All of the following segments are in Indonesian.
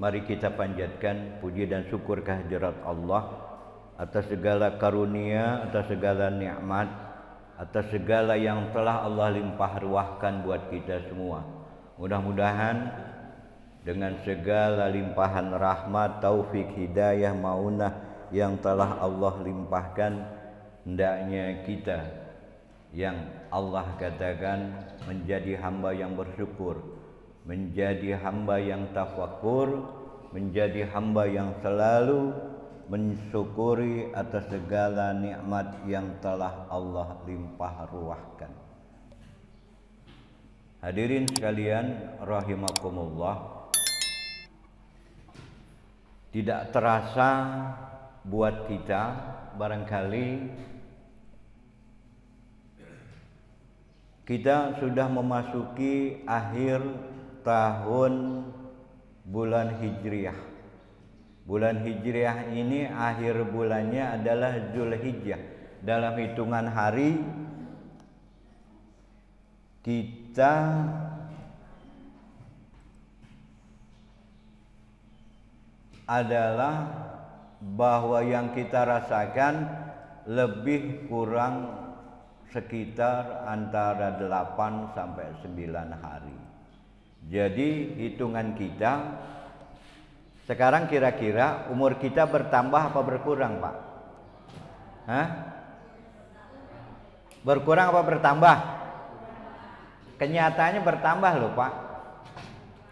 Mari kita panjatkan puji dan syukur kehadirat Allah atas segala karunia, atas segala nikmat, atas segala yang telah Allah limpah ruahkan buat kita semua. Mudah-mudahan dengan segala limpahan rahmat, taufik, hidayah, maunah yang telah Allah limpahkan, hendaknya kita yang Allah katakan menjadi hamba yang bersyukur, menjadi hamba yang tafakur, menjadi hamba yang selalu mensyukuri atas segala nikmat yang telah Allah limpah ruahkan. Hadirin sekalian rahimakumullah, tidak terasa buat kita barangkali kita sudah memasuki akhir tahun bulan Hijriah. Bulan Hijriah ini akhir bulannya adalah Zulhijjah. Dalam hitungan hari kita adalah bahwa yang kita rasakan lebih kurang sekitar antara 8 sampai 9 hari. Jadi hitungan kita sekarang kira-kira umur kita bertambah apa berkurang, Pak? Hah? Berkurang apa bertambah? Kenyataannya bertambah loh, Pak.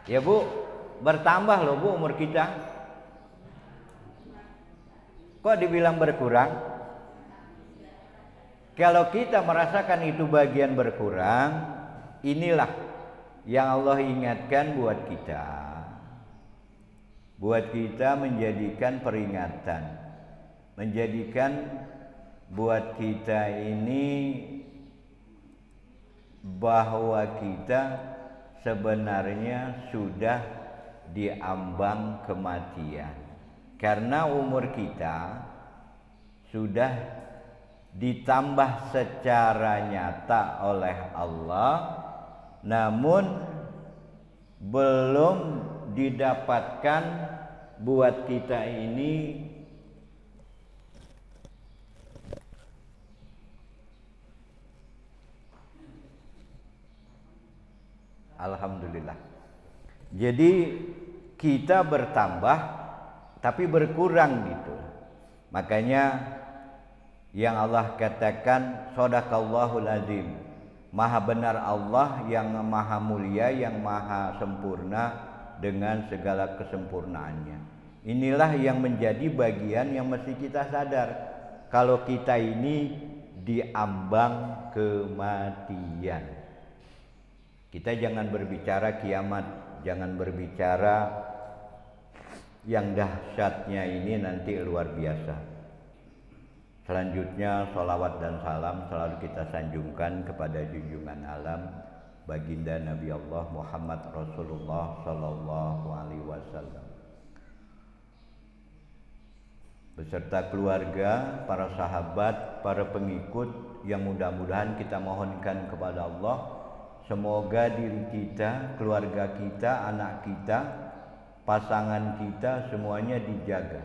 Ya Bu, bertambah loh Bu umur kita. Kok dibilang berkurang? Kalau kita merasakan itu bagian berkurang, inilah yang Allah ingatkan buat kita. Buat kita menjadikan peringatan, menjadikan buat kita ini bahwa kita sebenarnya sudah diambang kematian. Karena umur kita sudah ditambah secara nyata oleh Allah, namun belum didapatkan buat kita ini alhamdulillah. Jadi kita bertambah tapi berkurang gitu. Makanya yang Allah katakan shadaqallahul azim, maha benar Allah yang maha mulia, yang maha sempurna dengan segala kesempurnaannya. Inilah yang menjadi bagian yang mesti kita sadar, kalau kita ini diambang kematian. Kita jangan berbicara kiamat, jangan berbicara yang dahsyatnya ini nanti luar biasa. Selanjutnya salawat dan salam selalu kita sanjungkan kepada junjungan alam baginda Nabi Allah Muhammad Rasulullah Sallallahu Alaihi Wasallam beserta keluarga, para sahabat, para pengikut yang mudah-mudahan kita mohonkan kepada Allah semoga diri kita, keluarga kita, anak kita, pasangan kita semuanya dijaga,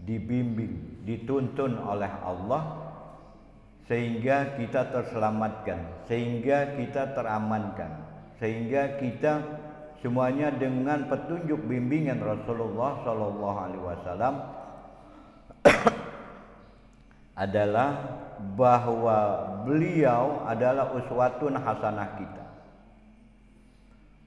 dibimbing, dituntun oleh Allah sehingga kita terselamatkan, sehingga kita teramankan, sehingga kita semuanya dengan petunjuk bimbingan Rasulullah Sallallahu Alaihi Wasallam adalah bahwa beliau adalah uswatun hasanah kita.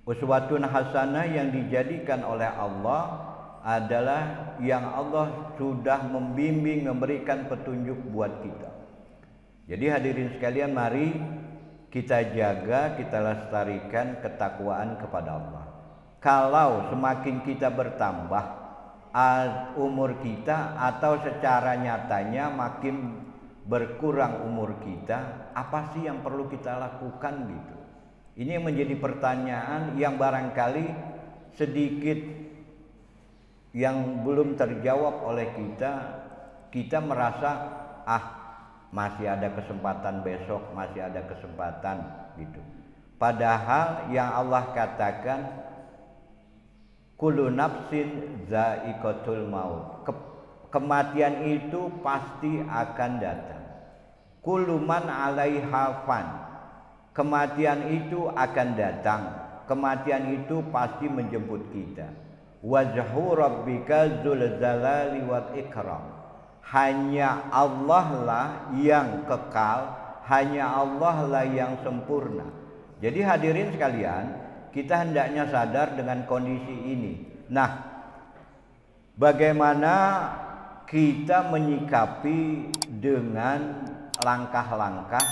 Uswatun hasanah yang dijadikan oleh Allah adalah yang Allah sudah membimbing, memberikan petunjuk buat kita. Jadi hadirin sekalian, mari kita jaga, kita lestarikan ketakwaan kepada Allah. Kalau semakin kita bertambah umur kita atau secara nyatanya makin berkurang umur kita, apa sih yang perlu kita lakukan gitu? Ini yang menjadi pertanyaan yang barangkali sedikit yang belum terjawab oleh kita. Kita merasa masih ada kesempatan besok, masih ada kesempatan gitu. Padahal yang Allah katakan kullu nafsin za'iqatul maut. Kematian itu pasti akan datang. Kullu man 'alaiha fan. Kematian itu akan datang. Kematian itu pasti menjemput kita. Wajhu rabbika dzul jalali wal ikram. Hanya Allah lah yang kekal, hanya Allah lah yang sempurna. Jadi hadirin sekalian, kita hendaknya sadar dengan kondisi ini. Nah, bagaimana kita menyikapi dengan langkah-langkah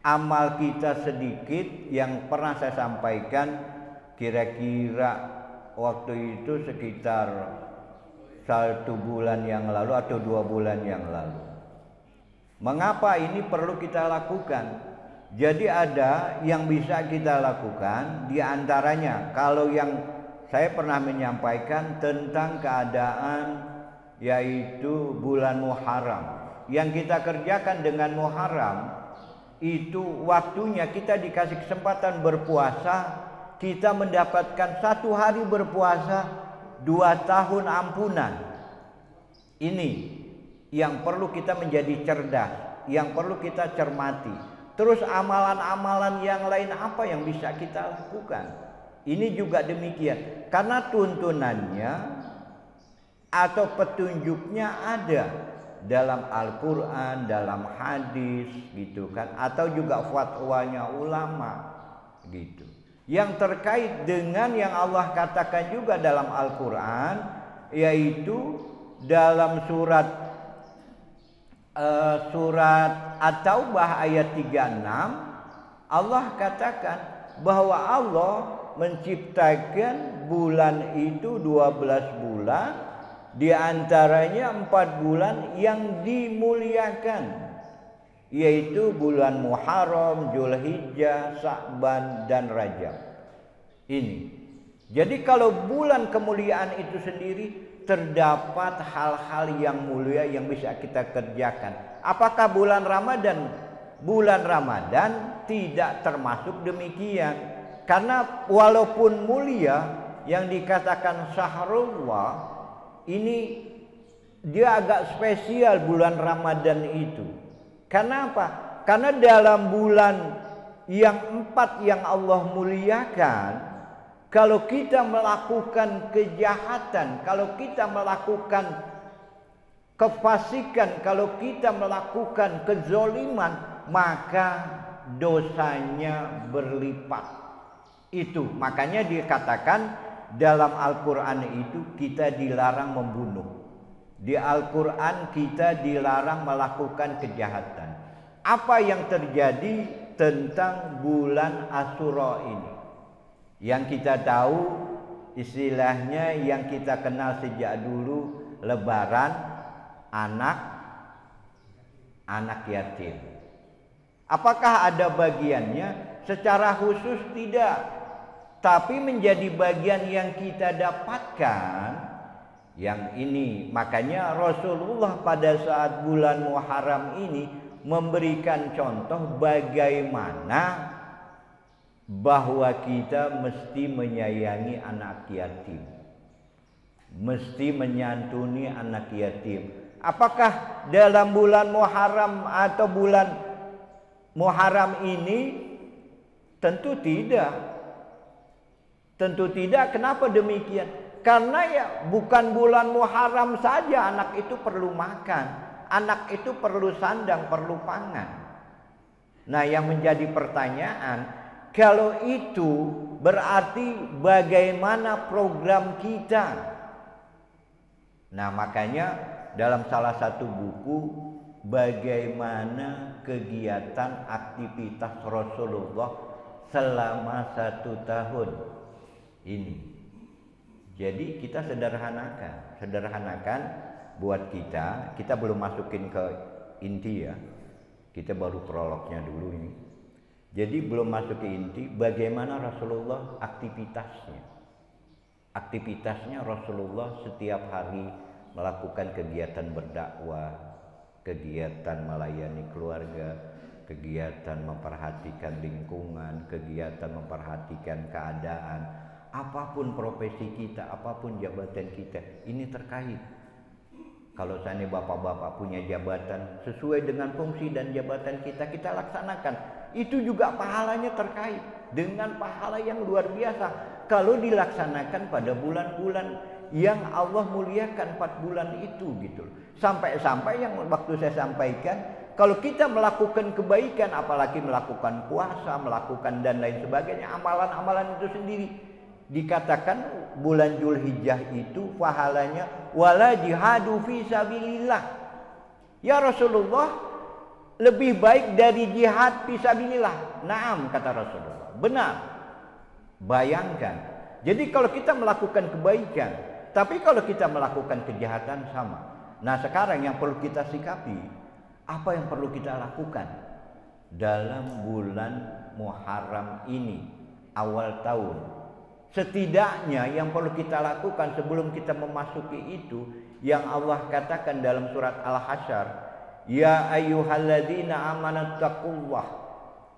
amal kita sedikit yang pernah saya sampaikan kira-kira waktu itu sekitar 1 bulan yang lalu atau 2 bulan yang lalu. Mengapa ini perlu kita lakukan? Jadi ada yang bisa kita lakukan, di antaranya kalau yang saya pernah menyampaikan tentang keadaan yaitu bulan Muharram. Yang kita kerjakan dengan Muharram itu waktunya kita dikasih kesempatan berpuasa, kita mendapatkan 1 hari berpuasa 2 tahun ampunan. Ini yang perlu kita menjadi cerdas, yang perlu kita cermati. Terus amalan-amalan yang lain apa yang bisa kita lakukan? Ini juga demikian. Karena tuntunannya atau petunjuknya ada dalam Al-Quran, dalam hadis gitu kan, atau juga fatwanya ulama gitu. Yang terkait dengan yang Allah katakan juga dalam Al-Quran, yaitu dalam surat At-Taubah ayat 36, Allah katakan bahwa Allah menciptakan bulan itu 12 bulan, di antaranya 4 bulan yang dimuliakan, yaitu bulan Muharram, Dzulhijjah, Sa'ban, dan Rajab. Ini. Jadi kalau bulan kemuliaan itu sendiri terdapat hal-hal yang mulia yang bisa kita kerjakan. Apakah bulan Ramadan? Bulan Ramadan tidak termasuk demikian. Karena walaupun mulia yang dikatakan syahrullah, ini dia agak spesial bulan Ramadan itu. Karena apa? Karena dalam bulan yang 4 yang Allah muliakan, kalau kita melakukan kejahatan, kalau kita melakukan kefasikan, kalau kita melakukan kezoliman, maka dosanya berlipat. Itu makanya dikatakan dalam Al-Quran itu kita dilarang membunuh. Di Al-Quran kita dilarang melakukan kejahatan. Apa yang terjadi tentang bulan Asyura ini? Yang kita tahu istilahnya yang kita kenal sejak dulu, Lebaran anak yatim. Apakah ada bagiannya? Secara khusus tidak. Tapi menjadi bagian yang kita dapatkan yang ini. Makanya Rasulullah pada saat bulan Muharram ini memberikan contoh bagaimana bahwa kita mesti menyayangi anak yatim, mesti menyantuni anak yatim. Apakah dalam bulan Muharram atau bulan Muharram ini? Tentu tidak. Tentu tidak. Kenapa demikian? Karena ya bukan bulan Muharram saja anak itu perlu makan, anak itu perlu sandang, perlu pangan. Nah, yang menjadi pertanyaan, kalau itu berarti bagaimana program kita? Nah, makanya dalam salah satu buku, bagaimana kegiatan aktivitas Rasulullah selama 1 tahun ini. Jadi kita sederhanakan buat kita belum masukin ke inti ya, kita baru prolognya dulu ini. Jadi belum masuk ke inti bagaimana Rasulullah aktivitasnya Rasulullah setiap hari melakukan kegiatan berdakwah, kegiatan melayani keluarga, kegiatan memperhatikan lingkungan, kegiatan memperhatikan keadaan. apapun profesi kita, apapun jabatan kita, ini terkait. Kalau seandainya bapak-bapak punya jabatan sesuai dengan fungsi dan jabatan kita, kita laksanakan. Itu juga pahalanya terkait dengan pahala yang luar biasa. Kalau dilaksanakan pada bulan-bulan yang Allah muliakan 4 bulan itu gitu. Sampai-sampai yang waktu saya sampaikan, kalau kita melakukan kebaikan, apalagi melakukan puasa, melakukan dan lain sebagainya, amalan-amalan itu sendiri, dikatakan bulan Zulhijjah itu pahalanya wala jihadu fi sabilillah. Ya Rasulullah, lebih baik dari jihad fi sabilillah. Naam, kata Rasulullah. Benar. Bayangkan. Jadi kalau kita melakukan kebaikan, tapi kalau kita melakukan kejahatan sama. Nah, sekarang yang perlu kita sikapi, apa yang perlu kita lakukan dalam bulan Muharram ini, awal tahun? Setidaknya yang perlu kita lakukan sebelum kita memasuki itu, yang Allah katakan dalam surat Al-Hasyr, ya ayyuhalladzina amanu taqullah.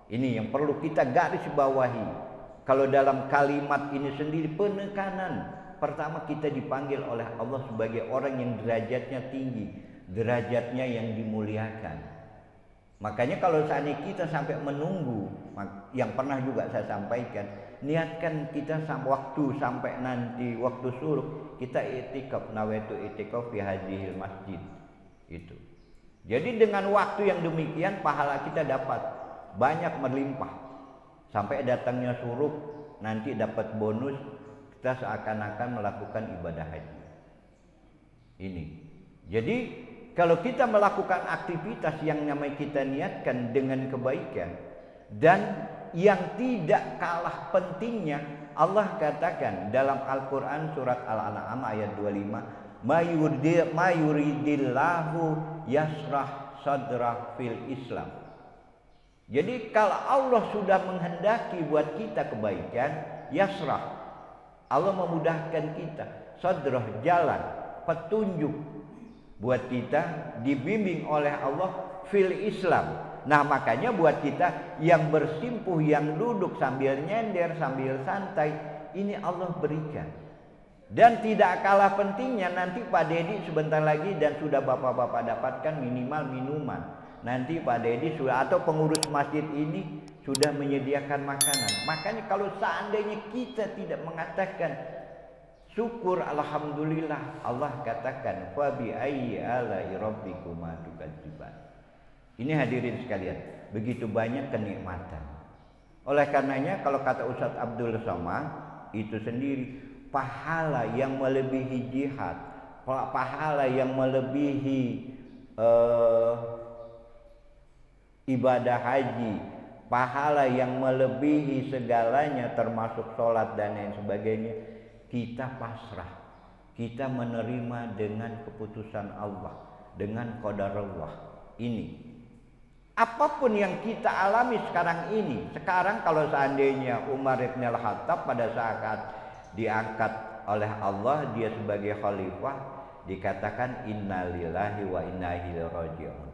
Ini yang perlu kita garis bawahi. Kalau dalam kalimat ini sendiri penekanan, pertama kita dipanggil oleh Allah sebagai orang yang derajatnya tinggi, derajatnya yang dimuliakan. Makanya kalau seandainya kita sampai menunggu, yang pernah juga saya sampaikan, niatkan kita sampai nanti waktu suruh kita i'tikaf, nawaitu i'tikaf fi hadhil masjid. Itu. Jadi dengan waktu yang demikian pahala kita dapat banyak melimpah. Sampai datangnya suruh nanti dapat bonus, kita seakan-akan melakukan ibadah haji. Ini. Jadi kalau kita melakukan aktivitas yang namanya kita niatkan dengan kebaikan, dan yang tidak kalah pentingnya, Allah katakan dalam Al-Quran surat Al-An'am ayat 25, ma yuridillahu yasrah sadrah fil Islam. Jadi kalau Allah sudah menghendaki buat kita kebaikan, yasrah, Allah memudahkan kita, sadrah, jalan, petunjuk buat kita, dibimbing oleh Allah fil Islam. Nah, makanya buat kita yang bersimpuh, yang duduk sambil nyender, sambil santai, ini Allah berikan. Dan tidak kalah pentingnya, nanti Pak Dedi sebentar lagi dan sudah bapak-bapak dapatkan minimal minuman. Nanti Pak Dedi sudah, atau pengurus masjid ini sudah menyediakan makanan. Makanya kalau seandainya kita tidak mengatakan syukur, alhamdulillah, Allah katakan fa bi ayyi ala'i rabbikuma tukadziban. Ini hadirin sekalian, begitu banyak kenikmatan. Oleh karenanya kalau kata Ustadz Abdul Somad itu sendiri, pahala yang melebihi jihad, pahala yang melebihi ibadah haji, pahala yang melebihi segalanya termasuk sholat dan lain sebagainya, kita pasrah, kita menerima dengan keputusan Allah, dengan qadarullah. Ini apapun yang kita alami sekarang ini. Sekarang kalau seandainya Umar bin Al-Khattab pada saat diangkat oleh Allah, dia sebagai khalifah, dikatakan innalillahi wa inna ilaihi raji'un.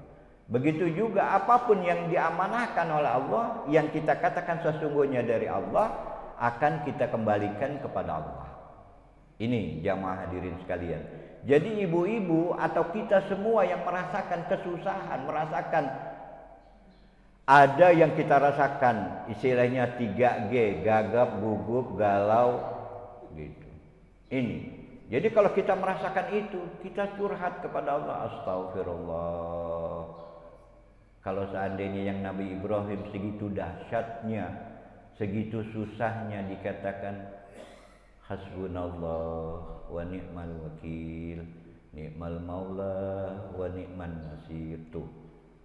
Begitu juga apapun yang diamanahkan oleh Allah, yang kita katakan sesungguhnya dari Allah, akan kita kembalikan kepada Allah. Ini jamaah hadirin sekalian. Jadi ibu-ibu atau kita semua yang merasakan kesusahan, merasakan ada yang kita rasakan, istilahnya 3G, gagap, gugup, galau, gitu. Ini. Jadi kalau kita merasakan itu, kita curhat kepada Allah, astagfirullah. Kalau seandainya yang Nabi Ibrahim segitu dahsyatnya, segitu susahnya dikatakan hasbunallah wa ni'mal wakil, ni'mal maula wa ni'man nasir. Tuh.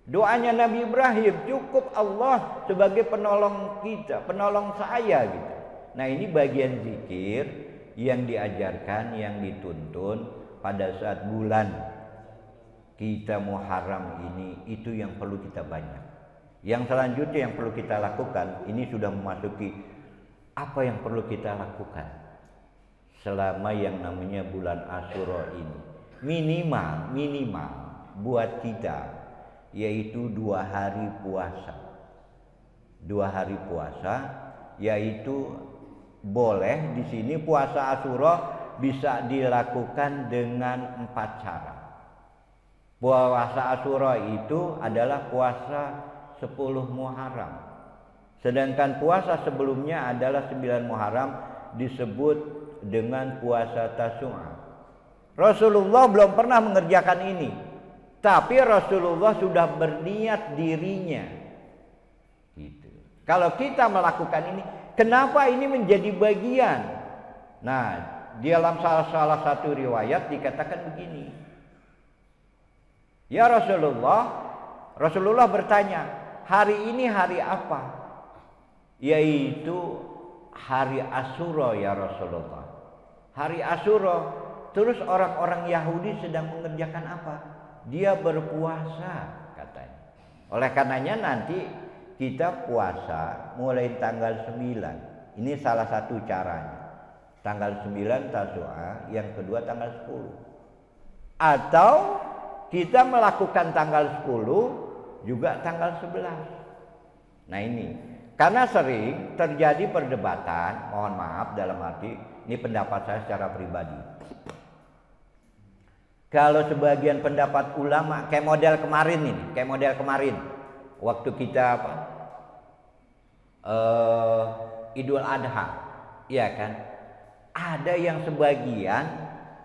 Doanya Nabi Ibrahim, cukup Allah sebagai penolong kita, penolong saya gitu. Nah, ini bagian zikir yang diajarkan, yang dituntun pada saat bulan kita Muharram ini, itu yang perlu kita banyak. Yang selanjutnya yang perlu kita lakukan, ini sudah memasuki apa yang perlu kita lakukan selama yang namanya bulan Asyura ini. Minimal buat kita yaitu 2 hari puasa. 2 hari puasa yaitu boleh di sini puasa Asyura bisa dilakukan dengan 4 cara. Puasa Asyura itu adalah puasa 10 Muharram. Sedangkan puasa sebelumnya adalah 9 Muharram disebut dengan puasa Tasu'a. Rasulullah belum pernah mengerjakan ini, tapi Rasulullah sudah berniat dirinya. Gitu. Kalau kita melakukan ini, kenapa ini menjadi bagian? Nah, di dalam salah satu riwayat dikatakan begini. Ya Rasulullah bertanya, hari ini hari apa? Yaitu hari Asyura ya Rasulullah. Hari Asyura. Terus orang-orang Yahudi sedang mengerjakan apa? Dia berpuasa katanya. Oleh karenanya nanti kita puasa mulai tanggal 9. Ini salah satu caranya. Tanggal 9 Tasu'a, yang kedua tanggal 10. Atau kita melakukan tanggal 10 juga tanggal 11. Nah ini, karena sering terjadi perdebatan, mohon maaf dalam arti, ini pendapat saya secara pribadi. Kalau sebagian pendapat ulama kayak model kemarin waktu kita Idul Adha, ya kan? Ada yang sebagian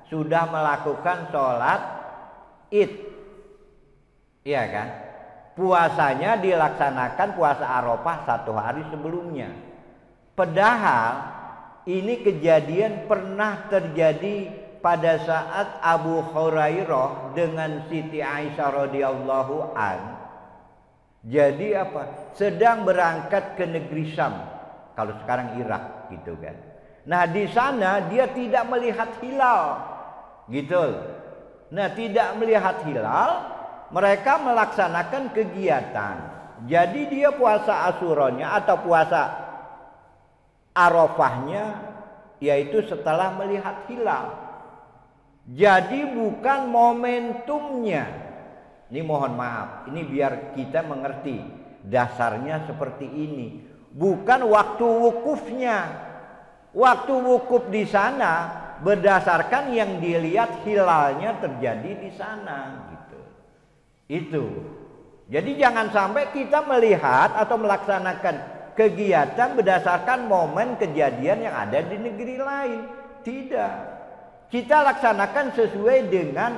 sudah melakukan sholat Id, ya kan? Puasanya dilaksanakan puasa Arafah 1 hari sebelumnya. Padahal ini kejadian pernah terjadi pada saat Abu Hurairah dengan Siti Aisyah radhiyallahu an. Jadi apa? Sedang berangkat ke negeri Syam. Kalau sekarang Irak gitu kan. Nah, di sana dia tidak melihat hilal. Gitu. Nah, tidak melihat hilal, mereka melaksanakan kegiatan. Jadi dia puasa Asyuranya atau puasa Arafahnya yaitu setelah melihat hilal. Jadi bukan momentumnya. Ini mohon maaf, ini biar kita mengerti dasarnya seperti ini. Bukan waktu wukufnya. Waktu wukuf di sana berdasarkan yang dilihat hilalnya terjadi di sana gitu. Itu. Jadi jangan sampai kita melihat atau melaksanakan kegiatan berdasarkan momen kejadian yang ada di negeri lain. Tidak. Kita laksanakan sesuai dengan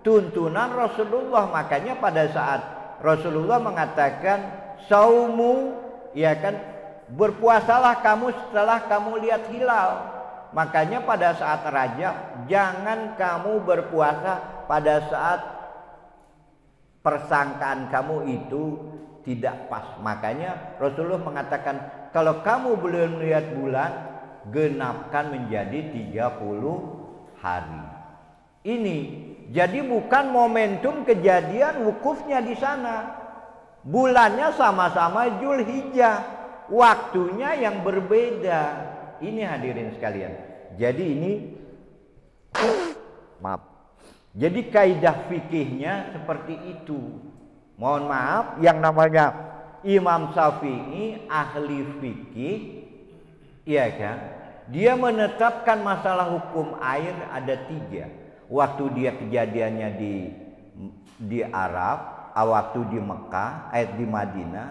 tuntunan Rasulullah. Makanya pada saat Rasulullah mengatakan saumu, ya kan, berpuasalah kamu setelah kamu lihat hilal. Makanya pada saat Rajab jangan kamu berpuasa pada saat persangkaan kamu itu tidak pas. Makanya Rasulullah mengatakan kalau kamu belum melihat bulan, genapkan menjadi 30 hari. Ini jadi bukan momentum kejadian wukufnya di sana. Bulannya sama-sama Zulhijjah, waktunya yang berbeda. Ini hadirin sekalian. Jadi ini maaf. Jadi kaidah fikihnya seperti itu. Mohon maaf, yang namanya Imam Syafi'i ahli fikih, iya kan? Dia menetapkan masalah hukum air ada 3. Waktu dia kejadiannya di Arab, waktu di Mekah, di Madinah.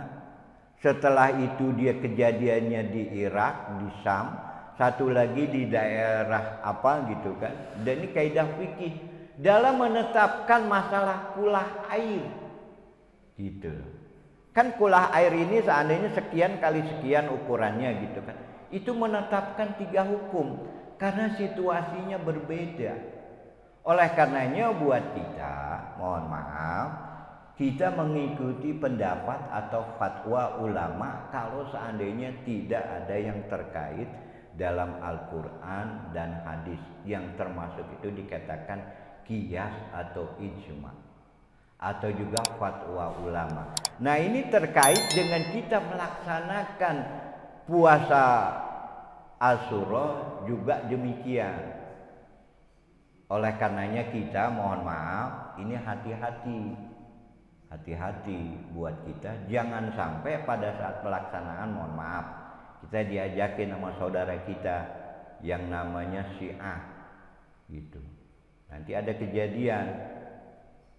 Setelah itu dia kejadiannya di Irak, di Syam. Satu lagi di daerah apa gitu kan. Dan ini kaidah fikih dalam menetapkan masalah kulah air. Gitu. Kan kulah air ini seandainya sekian kali sekian ukurannya gitu kan. Itu menetapkan 3 hukum karena situasinya berbeda. Oleh karenanya buat kita, mohon maaf, kita mengikuti pendapat atau fatwa ulama kalau seandainya tidak ada yang terkait dalam Al-Quran dan hadis, yang termasuk itu dikatakan qiyas atau ijma atau juga fatwa ulama. Nah, ini terkait dengan kita melaksanakan puasa Asyura juga demikian. Oleh karenanya kita mohon maaf, ini hati-hati buat kita, jangan sampai pada saat pelaksanaan mohon maaf kita diajakin sama saudara kita yang namanya Syiah gitu. Nanti ada kejadian,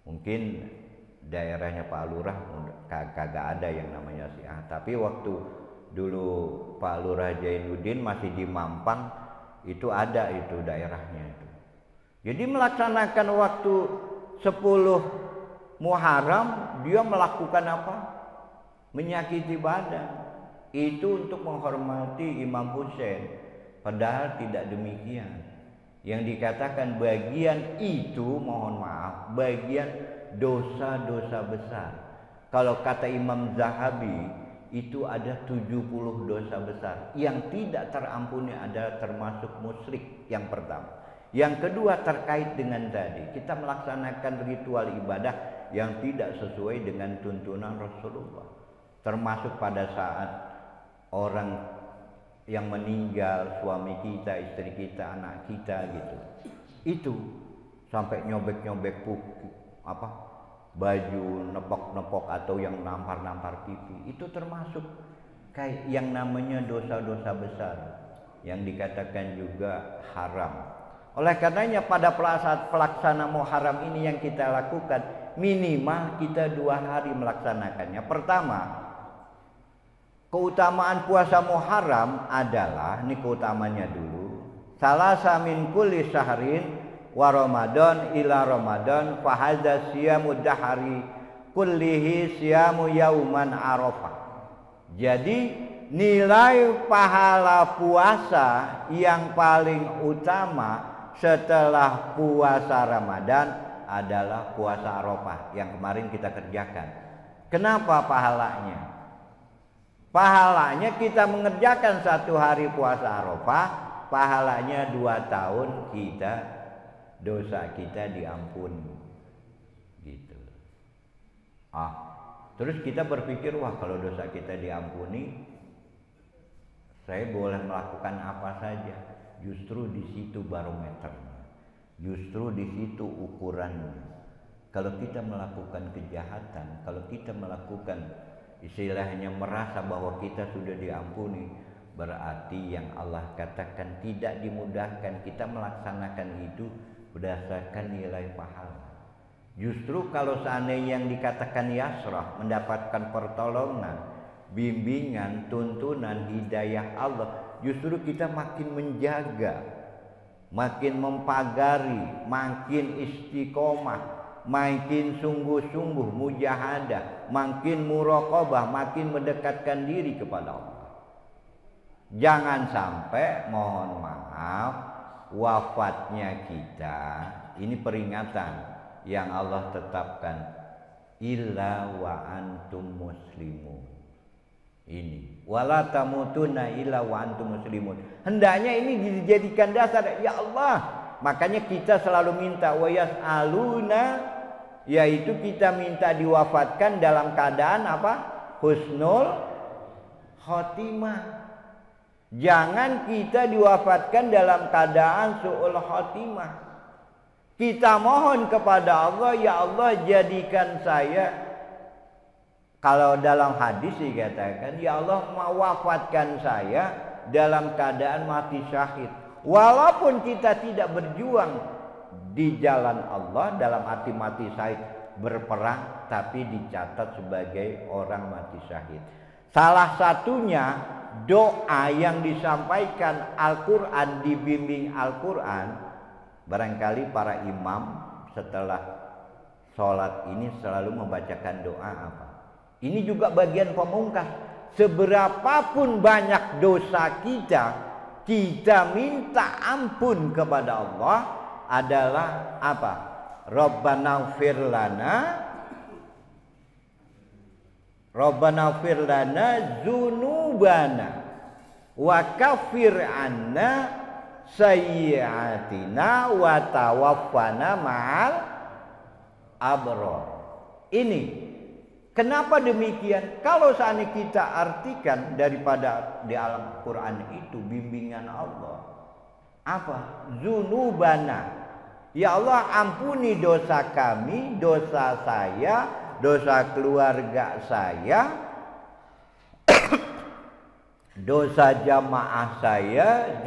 mungkin daerahnya Pak Lurah kagak ada yang namanya Syiah, tapi waktu dulu Pak Lurah Jainuddin masih di Mampang itu ada itu daerahnya itu. Jadi melaksanakan waktu 10 Muharram dia melakukan apa? Menyakiti badan. Itu untuk menghormati Imam Husain. Padahal tidak demikian. Yang dikatakan bagian itu, mohon maaf, bagian dosa-dosa besar. Kalau kata Imam Zahabi, itu ada 70 dosa besar. Yang tidak terampuni adalah termasuk musyrik yang pertama. Yang kedua terkait dengan tadi, kita melaksanakan ritual ibadah yang tidak sesuai dengan tuntunan Rasulullah. Termasuk pada saat orang yang meninggal, suami kita, istri kita, anak kita gitu. Itu sampai nyobek-nyobek baju, nepok-nepok atau yang nampar-nampar pipi. Itu termasuk kayak yang namanya dosa-dosa besar yang dikatakan juga haram. Oleh karenanya pada pelaksana Muharram ini yang kita lakukan minimal kita 2 hari melaksanakannya. Pertama, keutamaan puasa Muharram adalah, ini keutamanya dulu, salasa min kulli syahrin wa Ramadan ila Ramadan fa hadza siyamu dahari kullihi siyamu yauman Arafah. Jadi nilai pahala puasa yang paling utama setelah puasa Ramadan adalah puasa Arafah yang kemarin kita kerjakan. Kenapa pahalanya? Pahalanya kita mengerjakan 1 hari puasa Arafah, pahalanya 2 tahun kita dosa kita diampuni. Gitu. Terus kita berpikir, wah kalau dosa kita diampuni, saya boleh melakukan apa saja. Justru di situ barometernya. Justru di situ ukurannya. Kalau kita melakukan kejahatan, kalau kita melakukan istilahnya merasa bahwa kita sudah diampuni, berarti yang Allah katakan tidak dimudahkan kita melaksanakan itu berdasarkan nilai pahala. Justru kalau seandainya yang dikatakan yasrah, mendapatkan pertolongan, bimbingan, tuntunan, hidayah Allah, justru kita makin menjaga, makin mempagari, makin istiqomah, makin sungguh-sungguh mujahadah, makin muraqabah, makin mendekatkan diri kepada Allah. Jangan sampai, mohon maaf, wafatnya kita, ini peringatan yang Allah tetapkan, illa wa antum muslimun. Ini wala tamutunna illa wa antum muslimun. Hendaknya ini dijadikan dasar, ya Allah. Makanya kita selalu minta wa yas'aluna, yaitu kita minta diwafatkan dalam keadaan apa? Husnul khotimah. Jangan kita diwafatkan dalam keadaan su'ul khotimah. Kita mohon kepada Allah, ya Allah jadikan saya, kalau dalam hadis dikatakan, ya Allah mewafatkan saya dalam keadaan mati syahid. Walaupun kita tidak berjuang di jalan Allah dalam arti mati syahid berperang, tapi dicatat sebagai orang mati syahid. Salah satunya doa yang disampaikan Al-Quran, dibimbing Al-Quran. Barangkali para imam setelah sholat ini selalu membacakan doa apa? Ini juga bagian pemungkas. Seberapapun banyak dosa kita, kita minta ampun kepada Allah adalah apa? Rabbana ighfir lana dzunubana wa kaffir anna sayyi'atina wa tawaffana ma'al abrar. Ini kenapa demikian? Kalau seandainya kita artikan daripada di alam Quran itu bimbingan Allah, apa? Dzunubana, ya Allah ampuni dosa kami, dosa saya, dosa keluarga saya, dosa jamaah saya,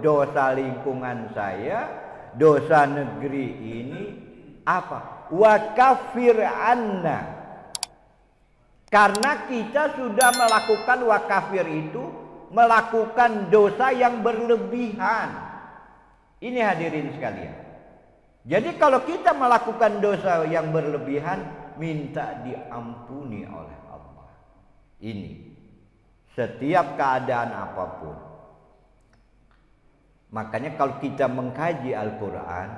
dosa lingkungan saya, dosa negeri ini apa? Wa kafir anna. Karena kita sudah melakukan wa kafir itu, melakukan dosa yang berlebihan. Ini hadirin sekalian. Jadi kalau kita melakukan dosa yang berlebihan, minta diampuni oleh Allah. Ini setiap keadaan apapun. Makanya kalau kita mengkaji Al-Quran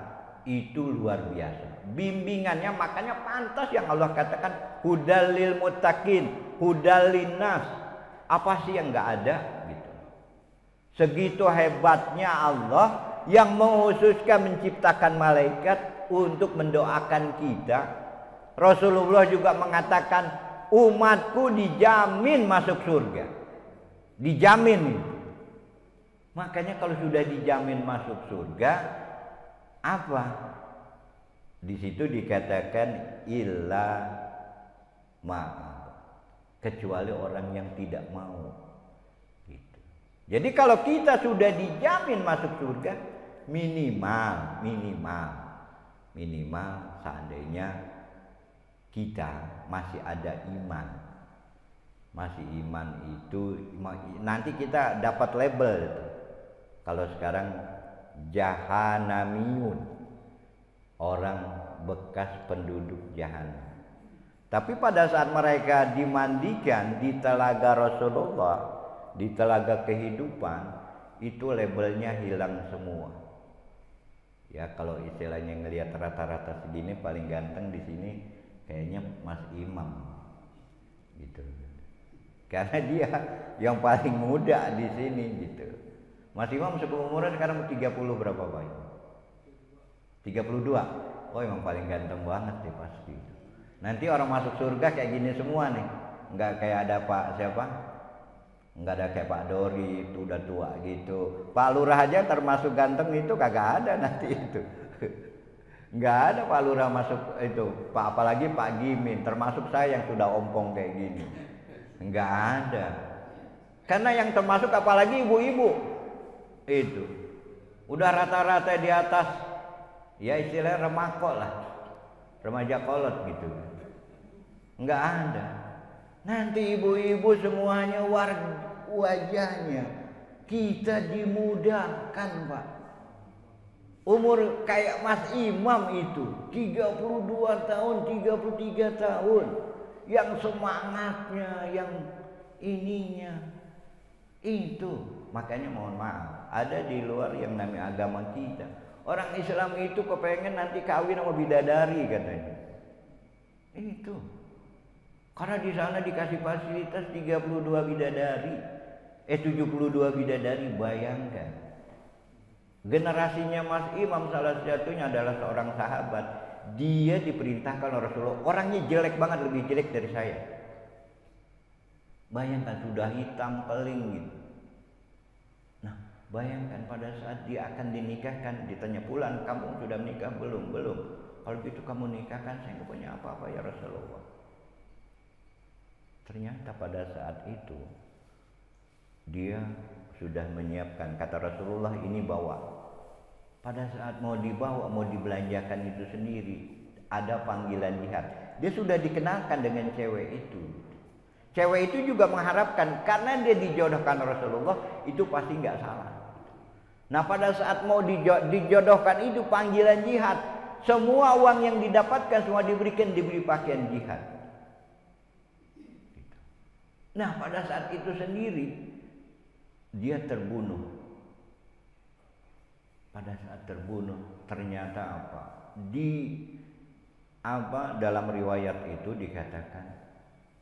itu luar biasa. Bimbingannya makanya pantas yang Allah katakan hudal lil muttaqin, hudal linnas. Apa sih yang nggak ada gitu. Segitu hebatnya Allah yang menghususkan menciptakan malaikat untuk mendoakan kita. Rasulullah juga mengatakan umatku dijamin masuk surga. Dijamin. Makanya kalau sudah dijamin masuk surga, apa? Di situ dikatakan illa maaf, kecuali orang yang tidak mau. Gitu. Jadi kalau kita sudah dijamin masuk surga, minimal seandainya kita masih ada iman. Masih iman itu nanti kita dapat label itu. Kalau sekarang jahanamiyun, orang bekas penduduk jahanam. Tapi pada saat mereka dimandikan di telaga Rasulullah, di telaga kehidupan, itu labelnya hilang semua. Ya kalau istilahnya ngelihat rata-rata segini paling ganteng di sini kayaknya Mas Imam gitu. Karena dia yang paling muda di sini gitu. Mas Imam seumurnya sekarang 30 berapa Pak? 32. Oh emang paling ganteng banget deh pasti. Nanti orang masuk surga kayak gini semua nih. Enggak kayak ada Pak siapa? Enggak ada kayak Pak Dori itu udah tua gitu. Pak Lurah aja termasuk ganteng itu kagak ada nanti itu. Enggak ada Pak Lurah masuk itu. Pak apalagi Pak Gimin termasuk saya yang sudah ompong kayak gini. Enggak ada. Karena yang termasuk apalagi ibu-ibu itu udah rata-rata di atas ya istilahnya remakol lah, remaja kolot gitu. Enggak ada. Nanti ibu-ibu semuanya wajahnya kita dimudahkan Pak. Umur kayak Mas Imam itu 32 tahun, 33 tahun. Yang semangatnya, yang ininya itu. Makanya mohon maaf, ada di luar yang namanya agama kita. Orang Islam itu kepengen nanti kawin sama bidadari katanya. Itu. Karena di sana dikasih fasilitas 32 bidadari. 72 bidadari, bayangkan. Generasinya Mas Imam salah satunya adalah seorang sahabat. Dia diperintahkan oleh Rasulullah, orangnya jelek banget, lebih jelek dari saya. Bayangkan sudah hitam peling gitu. Nah, bayangkan pada saat dia akan dinikahkan, ditanya pulang, kamu sudah menikah belum? Belum. Kalau gitu kamu nikahkan, saya nggak punya apa-apa ya Rasulullah. Ternyata pada saat itu dia sudah menyiapkan, kata Rasulullah ini bawa. Pada saat mau dibawa, mau dibelanjakan itu sendiri, ada panggilan jihad. Dia sudah dikenalkan dengan cewek itu. Cewek itu juga mengharapkan karena dia dijodohkan Rasulullah itu pasti nggak salah. Nah pada saat mau dijodohkan itu panggilan jihad, semua uang yang didapatkan semua diberi pakaian jihad. Nah pada saat itu sendiri dia terbunuh. Pada saat terbunuh ternyata apa? Dalam riwayat itu dikatakan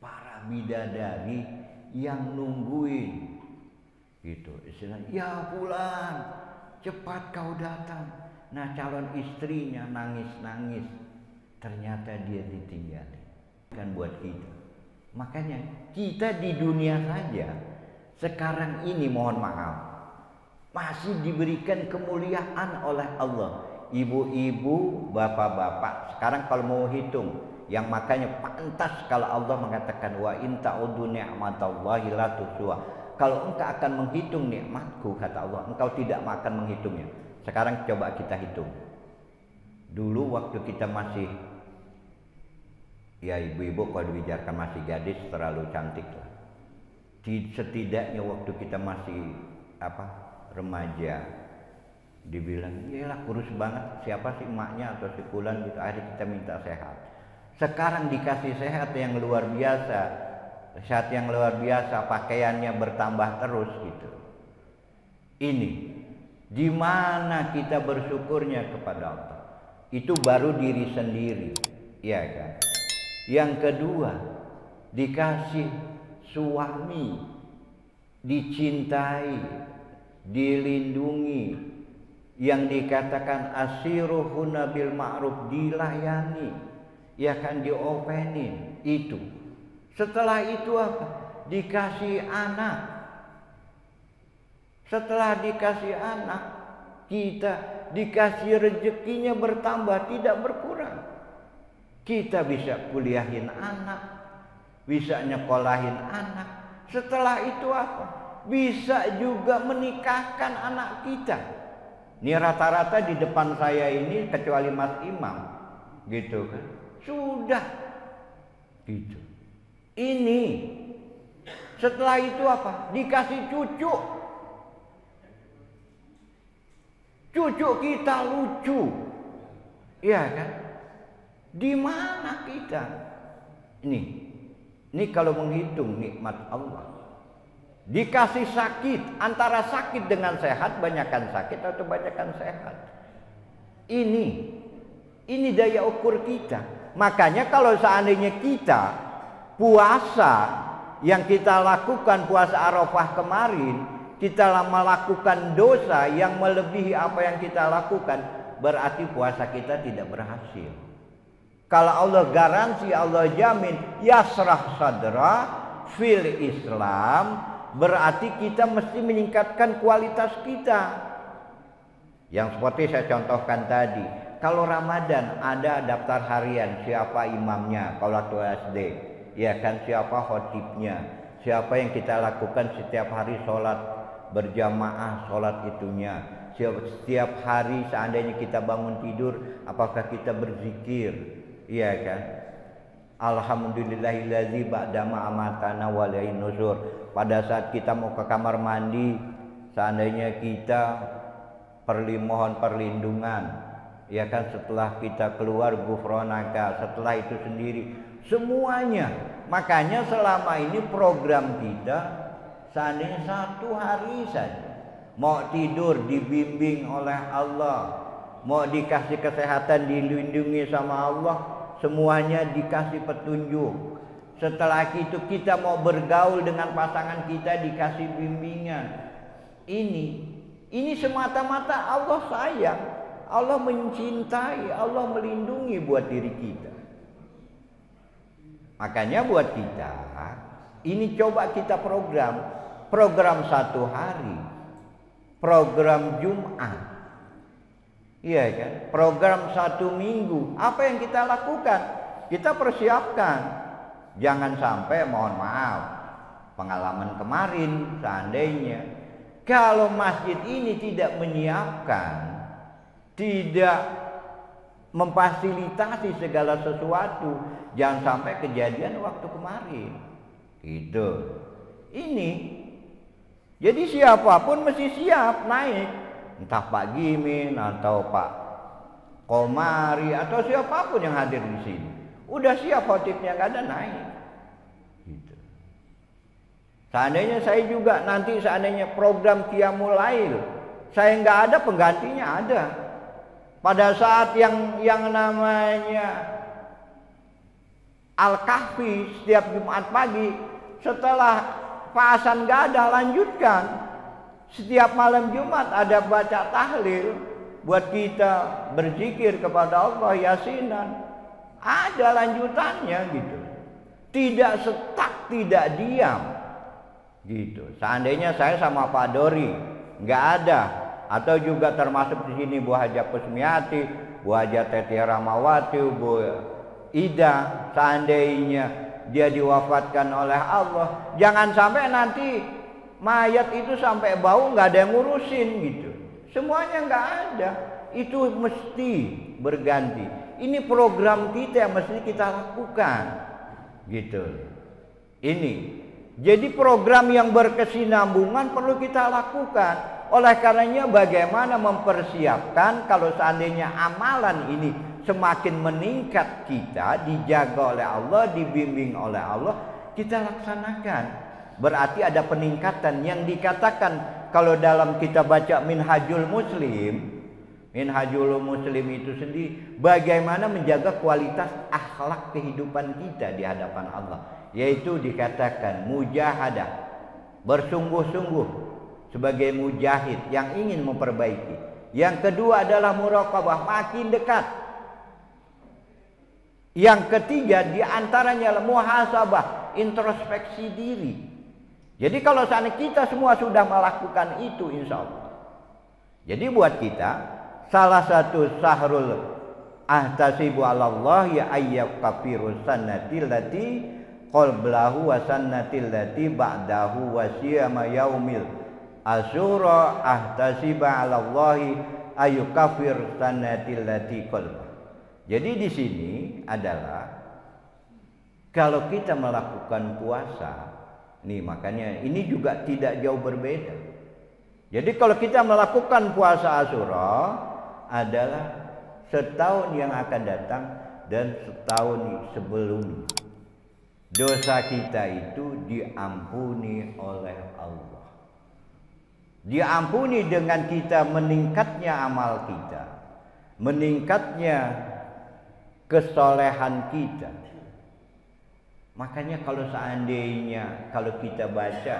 para bidadari yang nungguin gitu istilahnya, ya pulang cepat kau datang. Nah calon istrinya nangis-nangis, ternyata dia ditinggalin. Kan buat kita, makanya kita di dunia saja sekarang ini mohon maaf masih diberikan kemuliaan oleh Allah. Ibu-ibu, bapak-bapak, sekarang kalau mau hitung, yang makanya pantas kalau Allah mengatakan wa in ta'udzu ni'matallahi la tuhsuha. kalau engkau akan menghitung nikmatku, kata Allah, engkau tidak akan menghitungnya. Sekarang coba kita hitung. Dulu waktu kita masih, ya ibu-ibu kalau dibicarakan masih gadis terlalu cantik lah. Setidaknya waktu kita masih remaja, dibilang iyalah kurus banget, siapa sih emaknya atau si fulan gitu, akhirnya kita minta sehat. Sekarang dikasih sehat yang luar biasa, sehat yang luar biasa, pakaiannya bertambah terus gitu. Ini di mana kita bersyukurnya kepada Allah? Itu baru diri sendiri, ya kan? Yang kedua, dikasih suami, dicintai, dilindungi, yang dikatakan asiruhunna bil ma'ruf, dilayani, ya kan, diopenin itu. Setelah itu apa? Dikasih anak. Setelah dikasih anak, kita dikasih rezekinya bertambah, tidak berkurang. Kita bisa kuliahin anak, bisa nyekolahin anak. Setelah itu apa? Bisa juga menikahkan anak kita. Ini rata-rata di depan saya ini, kecuali Mas Imam, gitu kan, sudah gitu. Ini setelah itu apa? Dikasih cucu. Cucu kita lucu, iya kan? Di mana kita? Ini kalau menghitung nikmat Allah. Dikasih sakit, antara sakit dengan sehat, banyakkan sakit atau banyakkan sehat. Ini daya ukur kita. Makanya kalau seandainya kita puasa yang kita lakukan, puasa Arafah kemarin, kita melakukan dosa yang melebihi apa yang kita lakukan, berarti puasa kita tidak berhasil. Kalau Allah garansi, Allah jamin yasrah sadra fil Islam, berarti kita mesti meningkatkan kualitas kita. Yang seperti saya contohkan tadi, kalau Ramadan ada daftar harian, siapa imamnya kalau waktu SD, ya kan, siapa khotibnya, siapa yang kita lakukan setiap hari sholat berjamaah, sholat itunya. Setiap hari seandainya kita bangun tidur, apakah kita berzikir, iya kan? Alhamdulillahillazi ba'dama amatana wa ilaihin nusur. Pada saat kita mau ke kamar mandi, seandainya kita mohon perlindungan, ya kan, setelah kita keluar gufronaka, setelah itu sendiri, semuanya. Makanya selama ini program kita, seandainya satu hari saja mau tidur dibimbing oleh Allah, mau dikasih kesehatan dilindungi sama Allah, semuanya dikasih petunjuk. Setelah itu kita mau bergaul dengan pasangan kita, dikasih bimbingan. Ini semata-mata Allah sayang, Allah mencintai, Allah melindungi buat diri kita. Makanya buat kita, ini coba kita program satu hari, program Jumat, iya kan, program satu minggu. Apa yang kita lakukan? Kita persiapkan. Jangan sampai, mohon maaf, pengalaman kemarin seandainya kalau masjid ini tidak menyiapkan, tidak memfasilitasi segala sesuatu, jangan sampai kejadian waktu kemarin gitu. Ini jadi siapapun mesti siap naik, entah Pak Gimin atau Pak Komari atau siapapun yang hadir di sini, udah siap khotibnya, nggak ada naik gitu. Seandainya saya juga nanti, seandainya program Qiyamul Lail saya nggak ada, penggantinya ada. Pada saat yang namanya Al-Kahfi setiap Jumat pagi, setelah Pak Hasan nggak ada, lanjutkan. Setiap malam Jumat ada baca tahlil buat kita berzikir kepada Allah, yasinan. Ada lanjutannya gitu. Tidak stuck, tidak diam gitu. Seandainya saya sama Pak Dori nggak ada, atau juga termasuk di sini Bu Haja Kusmiati, Bu Haja Teti Ramawati, Bu Ida, seandainya dia diwafatkan oleh Allah, jangan sampai nanti mayat itu sampai bau nggak ada yang ngurusin gitu. Semuanya nggak ada. Itu mesti berganti. Ini program kita yang mesti kita lakukan gitu. Ini jadi program yang berkesinambungan perlu kita lakukan. Oleh karenanya bagaimana mempersiapkan kalau seandainya amalan ini semakin meningkat, kita dijaga oleh Allah, dibimbing oleh Allah, kita laksanakan. Berarti ada peningkatan yang dikatakan kalau dalam kita baca Minhajul Muslim. Minhajul Muslim itu sendiri bagaimana menjaga kualitas akhlak kehidupan kita di hadapan Allah, yaitu dikatakan mujahadah, bersungguh-sungguh sebagai mujahid yang ingin memperbaiki. Yang kedua adalah muraqabah, makin dekat. Yang ketiga diantaranya adalah muhasabah, introspeksi diri. Jadi kalau seandainya kita semua sudah melakukan itu, insya Allah. Jadi buat kita salah satu sahrul ahtasibu Allah ya ayyakafiru sannatil lati qalblahu wa sannatil lati ba'dahu wa siyama yaumil asyura ahtasiba Allahi ayyukafir sannatil lati qalbah. Jadi di sini adalah kalau kita melakukan puasa, nih makanya ini juga tidak jauh berbeda. Jadi kalau kita melakukan puasa Asyura adalah setahun yang akan datang dan setahun sebelum dosa kita itu diampuni oleh Allah. Diampuni dengan kita meningkatnya amal kita, meningkatnya kesolehan kita. Makanya kalau seandainya kalau kita baca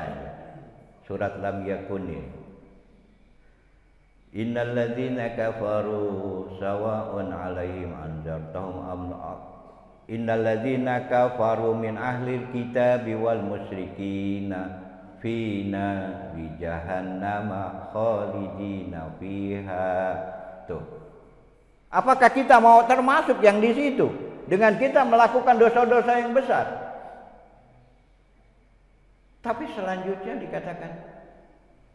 surat Lam Yakun ini, innal ladzina kafaru sawa'un 'alaihim anzartahum am innal ladzina kafaru min ahlil kitabi wal musyrikina fina bi jahannama khalidina fiha. Tuh. Apakah kita mau termasuk yang di situ dengan kita melakukan dosa-dosa yang besar? Tapi selanjutnya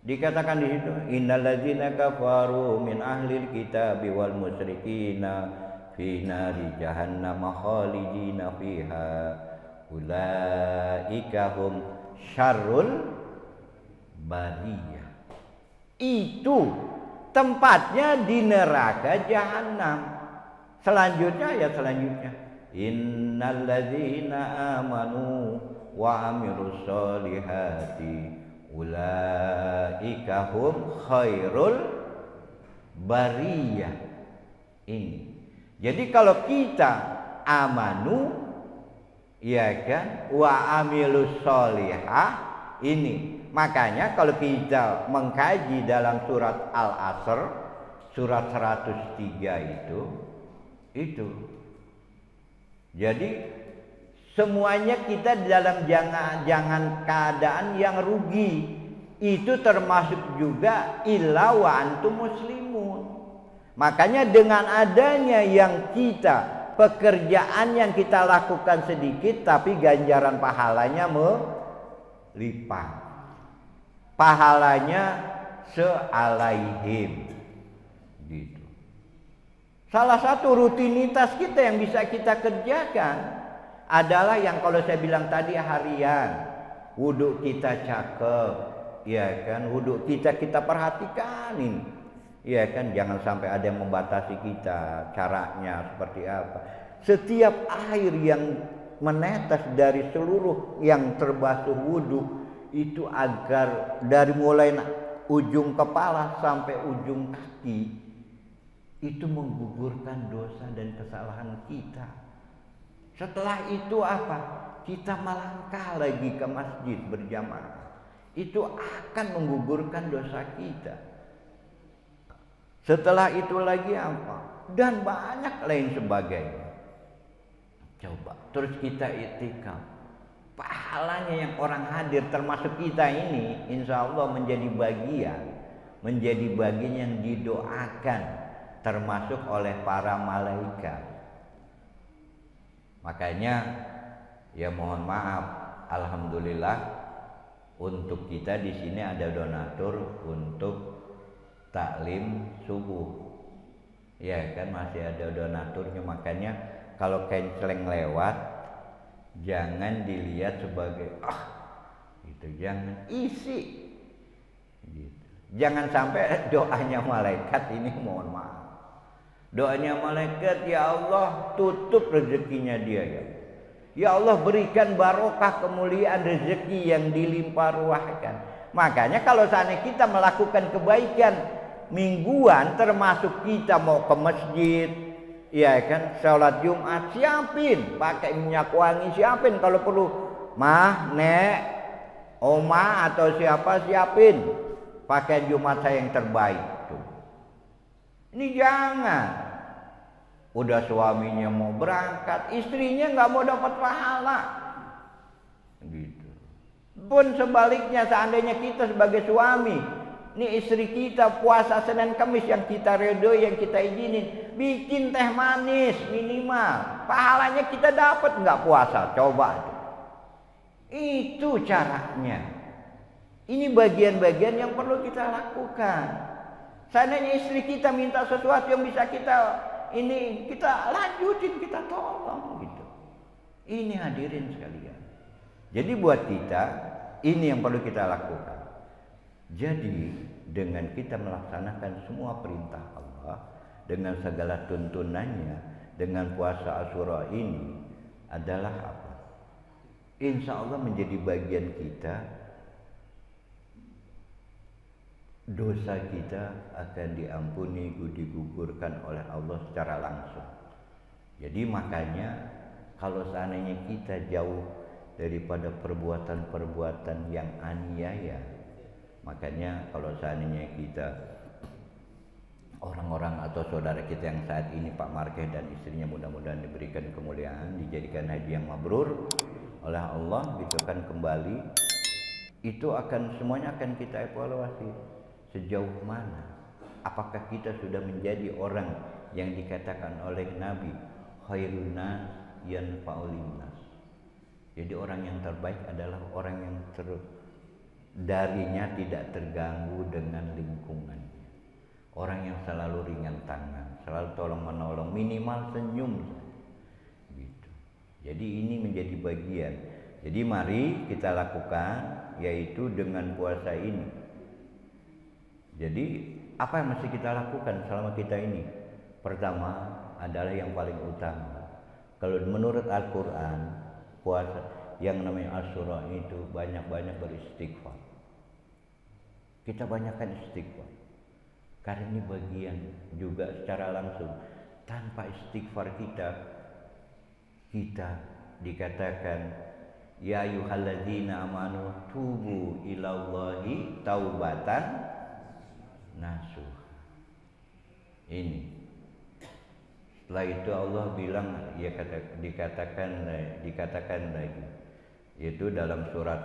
dikatakan di situ innalladzina kafaru min ahlil kitabi wal musyrikina fi nari jahannam khalidina fiha ulaika hum syarrul bariyah. Itu tempatnya di neraka jahanam. Selanjutnya ayat selanjutnya innalladzina amanu wa amilus solihati ulaika hum khairul bariyah. Ini. Jadi kalau kita amanu ya kan wa amilus solihah ini. Makanya kalau kita mengkaji dalam surat Al-Asr surat 103 itu. Jadi semuanya kita dalam jangan keadaan yang rugi. Itu termasuk juga illa wa antum muslimun. Makanya dengan adanya yang kita pekerjaan yang kita lakukan sedikit tapi ganjaran pahalanya melipat. Pahalanya sealaihim gitu. Salah satu rutinitas kita yang bisa kita kerjakan adalah yang kalau saya bilang tadi harian, wudhu kita cakep, ya kan, wudhu kita perhatikan ini, ya kan, jangan sampai ada yang membatasi kita caranya seperti apa. Setiap air yang menetes dari seluruh yang terbasuh wudhu itu agar dari mulai ujung kepala sampai ujung kaki itu menggugurkan dosa dan kesalahan kita. Setelah itu apa? Kita melangkah lagi ke masjid berjamaah. Itu akan menggugurkan dosa kita. Setelah itu lagi apa? Dan banyak lain sebagainya. Coba terus kita itikaf. Pahalanya yang orang hadir termasuk kita ini insya Allah menjadi bagian yang didoakan termasuk oleh para malaikat. Makanya ya mohon maaf, alhamdulillah Untuk kita di sini ada donatur untuk taklim subuh. Ya kan masih ada donaturnya, makanya kalau kenceleng lewat jangan dilihat sebagai itu, jangan isi gitu. Jangan sampai doanya malaikat ini, mohon maaf, doanya malaikat, ya Allah tutup rezekinya dia, ya Allah berikan barokah kemuliaan rezeki yang dilimpah ruahkan. Makanya kalau saatnya kita melakukan kebaikan mingguan, termasuk kita mau ke masjid, ya kan, sholat Jumat, siapin pakai minyak wangi, siapin kalau perlu mah, nek, oma atau siapa, siapin pakaian Jumat saya yang terbaik tuh. Ini jangan udah suaminya mau berangkat, istrinya nggak mau dapat pahala gitu. Pun sebaliknya, seandainya kita sebagai suami, ini istri kita puasa Senin Kamis yang kita redoi, yang kita izinin, bikin teh manis minimal, pahalanya kita dapat nggak puasa, coba tuh. Itu caranya. Ini bagian-bagian yang perlu kita lakukan. Seandainya istri kita minta sesuatu yang bisa kita ini, kita lanjutin, kita tolong gitu. Ini hadirin sekalian. Jadi buat kita ini yang perlu kita lakukan. Jadi dengan kita melaksanakan semua perintah Allah dengan segala tuntunannya, dengan puasa Asyura ini adalah apa? Insya Allah menjadi bagian kita, dosa kita akan diampuni, digugurkan oleh Allah secara langsung. Jadi makanya kalau seandainya kita jauh daripada perbuatan-perbuatan yang aniaya, makanya kalau seandainya kita, orang-orang atau saudara kita yang saat ini Pak Markeh dan istrinya mudah-mudahan diberikan kemuliaan, dijadikan haji yang mabrur oleh Allah gitu kan, kembali itu akan semuanya akan kita evaluasi sejauh mana apakah kita sudah menjadi orang yang dikatakan oleh Nabi khairun nas yanfa'ul linnas. Jadi orang yang terbaik adalah orang yang darinya tidak terganggu dengan lingkungannya, orang yang selalu ringan tangan, selalu tolong menolong, minimal senyum gitu. Jadi ini menjadi bagian. Jadi mari kita lakukan, yaitu dengan puasa ini. Jadi apa yang mesti kita lakukan selama kita ini? Pertama adalah yang paling utama, kalau menurut Al-Quran, puasa yang namanya Asyura itu banyak-banyak beristighfar. Kita banyakkan istighfar, karena ini bagian juga secara langsung. Tanpa istighfar kita dikatakan ya ayyuhalladzina amanu tubu ilallahi taubatan nasuh. Ini setelah itu Allah bilang, ya dikatakan lagi, yaitu dalam surat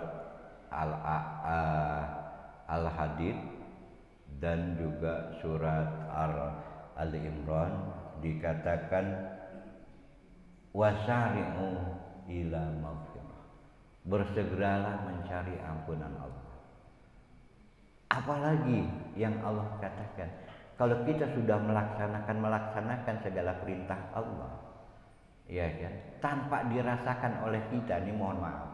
Al-Hadid dan juga surat Ali Imran dikatakan wasari'u ila maghfirah, bersegeralah mencari ampunan Allah. Apalagi yang Allah katakan, kalau kita sudah melaksanakan segala perintah Allah, ya kan, tanpa dirasakan oleh kita, ini mohon maaf.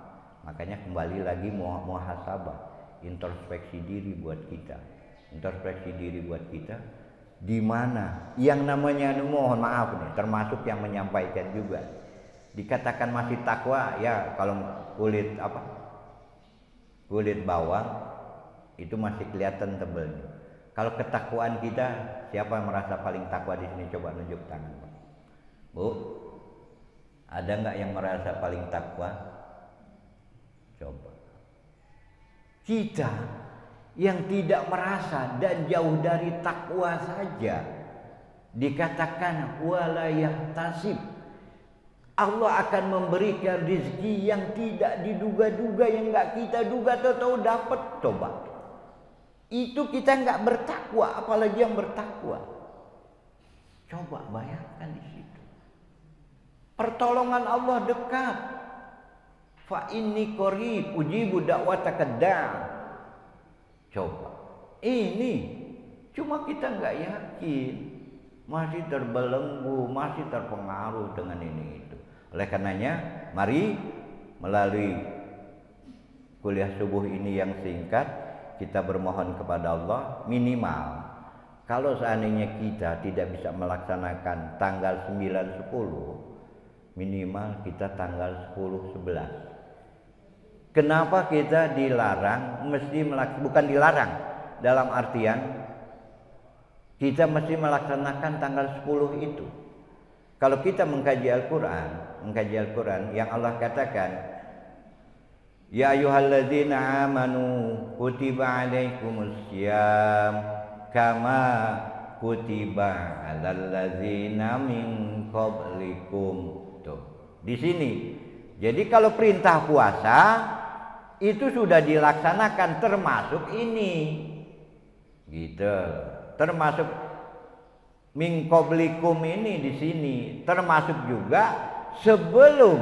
Makanya kembali lagi muhasabah, introspeksi diri buat kita. Introspeksi diri buat kita, di mana yang namanya mohon maaf nih, termasuk yang menyampaikan juga dikatakan masih takwa, ya kalau kulit bawang itu masih kelihatan tebelnya. Kalau ketakwaan kita, siapa yang merasa paling takwa di sini? Coba nunjuk tangan, Pak. Bu, ada nggak yang merasa paling takwa? Coba. Kita yang tidak merasa dan jauh dari takwa saja dikatakan wala yahtasib, Allah akan memberikan rezeki yang tidak diduga-duga, yang nggak kita duga, tahu-tahu dapat. Coba. Itu kita nggak bertakwa, apalagi yang bertakwa. Coba bayangkan di situ. Pertolongan Allah dekat. Fa inni qarib ujibu da'wataka da'. Coba. Ini cuma kita nggak yakin, masih terbelenggu, masih terpengaruh dengan ini itu. Oleh karenanya, mari melalui kuliah subuh ini yang singkat kita bermohon kepada Allah minimal kalau seandainya kita tidak bisa melaksanakan tanggal 9, 10, minimal kita tanggal 10, 11. Kenapa kita dilarang mesti bukan dilarang dalam artian kita mesti melaksanakan tanggal 10 itu. Kalau kita mengkaji Al-Quran yang Allah katakan, ya ayyuhalladzina amanu kutiba alaikumus syiyam kama kutiba alal ladzina min qablikum. Tuh, di sini. Jadi kalau perintah puasa itu sudah dilaksanakan termasuk ini. Gitu. Termasuk min qablikum ini di sini, termasuk juga sebelum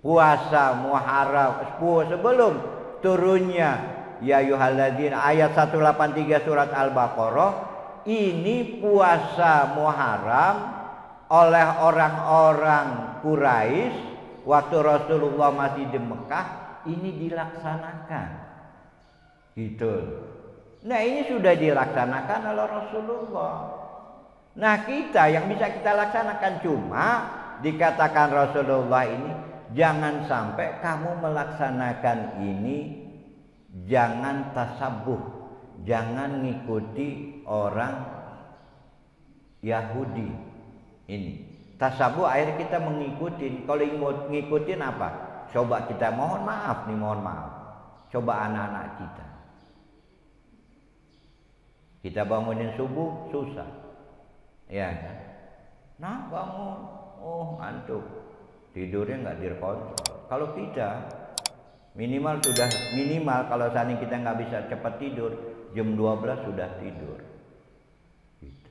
puasa Muharram, sebelum turunnya ya ayyuhalladzina ayat 183 surat Al-Baqarah. Ini puasa Muharram oleh orang-orang Quraisy waktu Rasulullah masih di Mekah ini dilaksanakan. Gitu. Nah, ini sudah dilaksanakan oleh Rasulullah. Nah, kita yang bisa kita laksanakan cuma dikatakan Rasulullah ini jangan sampai kamu melaksanakan ini, jangan tasabuh, jangan ngikuti orang Yahudi ini. Tasabuh akhirnya kita mengikuti. Kalau ngikutin apa? Coba kita mohon maaf. Coba anak-anak kita bangunin subuh susah, ya kan? Nah bangun, oh ngantuk, tidurnya nggak dikontrol. Kalau kita minimal kalau seandainya kita nggak bisa cepat tidur, jam 12 sudah tidur. Gitu.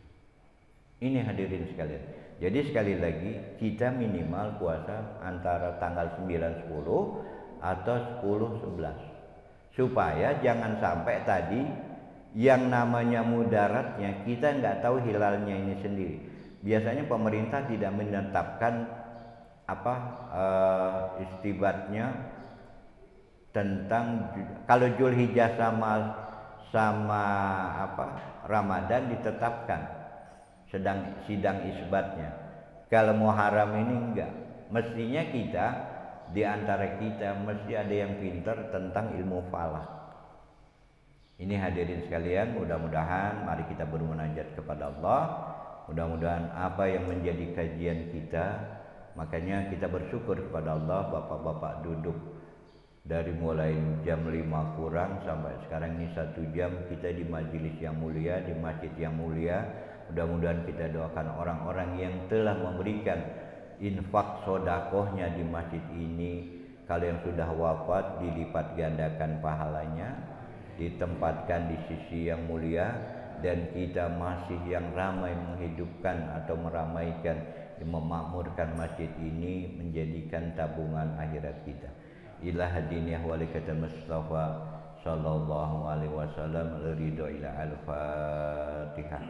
Ini hadirin sekalian. Jadi sekali lagi kita minimal puasa antara tanggal 9, 10 atau 10, 11 supaya jangan sampai tadi yang namanya mudaratnya kita nggak tahu hilalnya ini sendiri. Biasanya pemerintah tidak menetapkan istibatnya tentang kalau Zulhijjah sama Ramadan ditetapkan sedang sidang isbatnya. Kalau Muharram ini enggak. Mestinya kita di antara kita mesti ada yang pintar tentang ilmu falak. Ini hadirin sekalian, mudah-mudahan mari kita bermunajat kepada Allah. Mudah-mudahan apa yang menjadi kajian kita, makanya kita bersyukur kepada Allah. Bapak-bapak duduk dari mulai jam 5 kurang sampai sekarang ini 1 jam kita di majelis yang mulia, di masjid yang mulia. Mudah-mudahan kita doakan orang-orang yang telah memberikan infak sodakohnya di masjid ini. Kalau yang sudah wafat dilipat gandakan pahalanya, ditempatkan di sisi yang mulia, dan kita masih yang ramai menghidupkan atau meramaikan, memakmurkan masjid ini, menjadikan tabungan akhirat kita. Ila hadiniyah walikatul Mustafa sallallahu alaihi wasallam ridho ila al-Fatihah.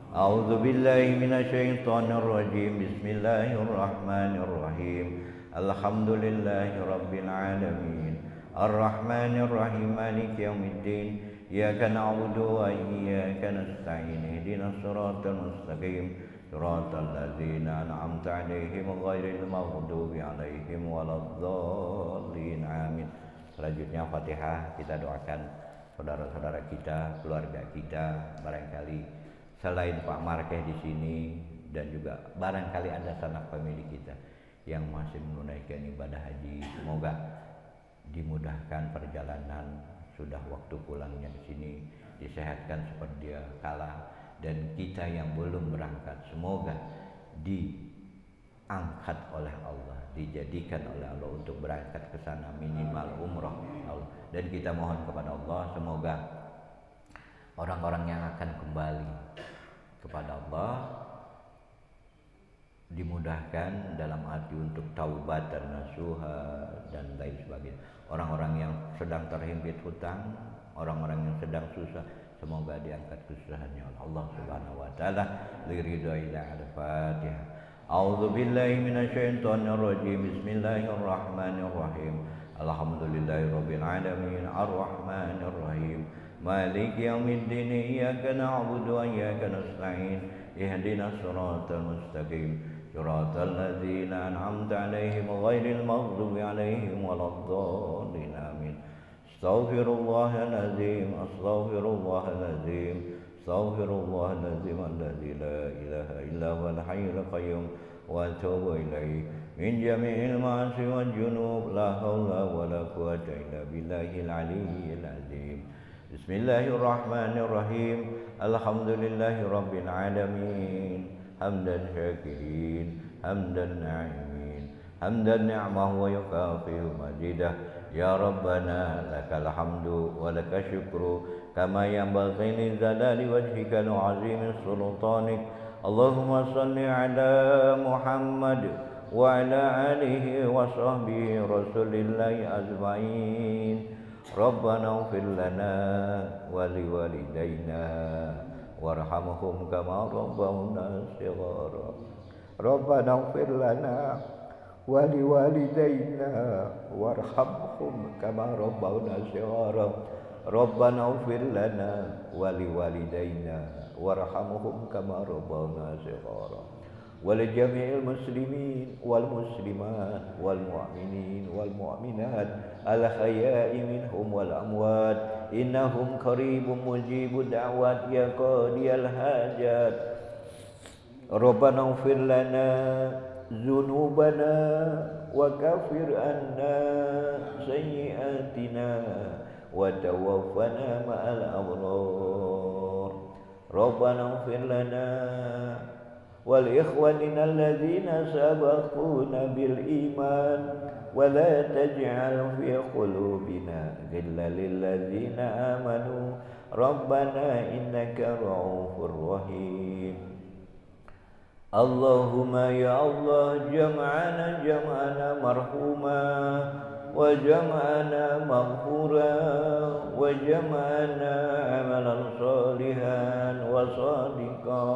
A'udzu billahi minasyaitonir rajim. Bismillahirrahmanirrahim. Alhamdulillahi rabbil alamin. Ar-Rahmanir Rahim. Maliki yaumiddin. Iyyaka na'budu wa iyyaka nasta'in. Ihdinas siratal mustaqim. Siratal ladzina an'amta 'alaihim ghairil maghdubi 'alaihim waladdallin. Amin. Selanjutnya Fatihah, kita doakan saudara-saudara kita, keluarga kita, barangkali selain Pak Markeh di sini dan juga barangkali ada sanak famili kita yang masih menunaikan ibadah haji. Semoga dimudahkan perjalanan, sudah waktu pulangnya di sini, disehatkan seperti dia kala, dan kita yang belum berangkat semoga diangkat oleh Allah, dijadikan oleh Allah untuk berangkat ke sana minimal umroh Allah. Dan kita mohon kepada Allah semoga orang-orang yang akan kembali kepada Allah dimudahkan dalam arti untuk taubat dan nasuha dan lain sebagainya. Orang-orang yang sedang terhimpit hutang, orang-orang yang sedang susah, semoga diangkat kesusahannya oleh Allah Subhanahu wa taala. Liridailah al-Fatihah. A'udzu billahi minasyaitonir rajim. Bismillahirrahmanirrahim. Alhamdulillahirabbil alamin arrahmanir rahim. Maliki yaumiddin. Iyyaka na'budu wa iyyaka nasta'in. Ihdinas siratal mustaqim. صراط الذين أنعمت عليهم غير المغضوب عليهم ولا الضالين آمين. استغفر الله العظيم استغفر الله العظيم استغفر الله العظيم الذي لا إله إلا هو الحي القيوم وأتوب إليه من جميع المعاصي والذنوب لا حول ولا قوة إلا بالله العلي العظيم. بسم الله الرحمن الرحيم. الحمد لله رب العالمين حمدا شاكرين حمدا ناعمين حمدا نعمه ويكافئ مزيده. يا ربنا لك الحمد ولك الشكر كما ينبغي لجلال وجهك وعظيم سلطانك. اللهم صل على محمد وعلى آله وصحبه رسول الله أجمعين. ربنا اغفر لنا ولوالدينا وارحمهم كما ربونا صغارا. ربنا اغفر لنا ولوالدينا وارحمهم كما ربونا صغارا. ربنا اغفر لنا ولوالدينا وارحمهم كما ربونا صغارا. ولجميع المسلمين والمسلمات والمؤمنين والمؤمنات الأحياء منهم والأموات إنهم قريب مجيب الدعوات يا قاضي الحاجات. ربنا اغفر لنا ذنوبنا وكفر عنا سيئاتنا وتوفنا مع الأبرار. ربنا اغفر لنا ولإخواننا الذين سبقونا بالإيمان ولا تجعل في قلوبنا غلا للذين آمنوا ربنا إنك رؤوف رحيم. اللهم يا الله جمعنا مرحوما وجمعنا مغفورا وجمعنا عملا صالحا وصادقا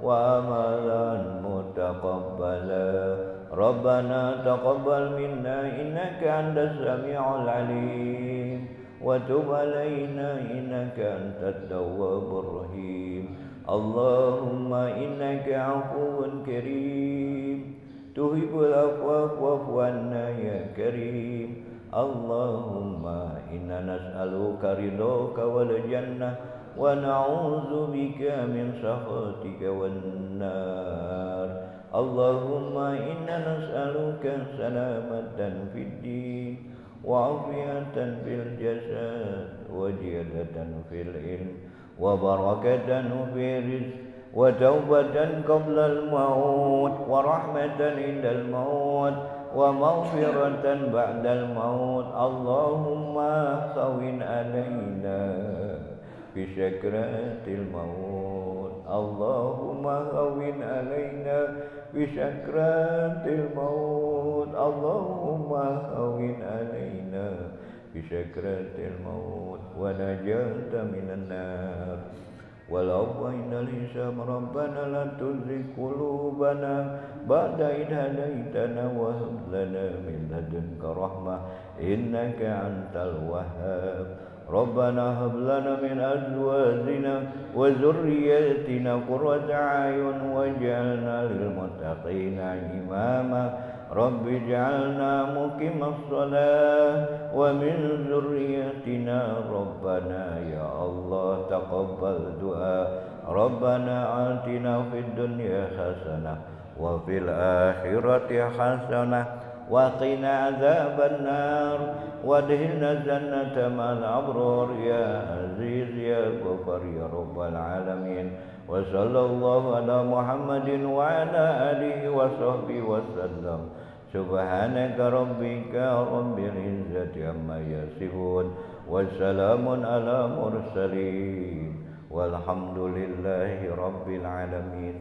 وعملا متقبلا. ربنا تقبل منا إنك أنت السميع العليم وتب علينا إنك أنت التواب الرحيم. اللهم إنك عفو كريم تحب العفو فاعف عنا يا كريم. اللهم إنا نسألك رضاك والجنة ونعوذ بك من سخطك والنار. اللهم إنا نسألك سلامة في الدين وعافية في الجسد وزيادة في العلم وبركة في الرزق وتوبة قبل الموت ورحمة عند الموت ومغفرة بعد الموت. اللهم هون علينا بسكرات الموت. اللهم هون علينا بسكرات الموت. اللهم هون علينا بسكرات الموت ونجاة من النار والعفو عند الحساب. ربنا لا تزغ قلوبنا بعد إذ هديتنا وهب لنا من لدنك رحمة إنك أنت الوهاب. ربنا هب لنا من أزواجنا وذرياتنا قرة أعين واجعلنا للمتقين إماما. رب اجعلنا مقيم الصلاة ومن ذريتنا. ربنا يا الله تقبل دعاء. ربنا آتنا في الدنيا حسنة وفي الآخرة حسنة وقنا عذاب النار وادخلنا الجنة مع الأبرار يا عزيز يا غفار يا رب العالمين. وصلى الله على محمد وعلى آله وصحبه وسلم. سبحانك ربك رب العزة عما يصفون وسلام على المرسلين والحمد لله رب العالمين.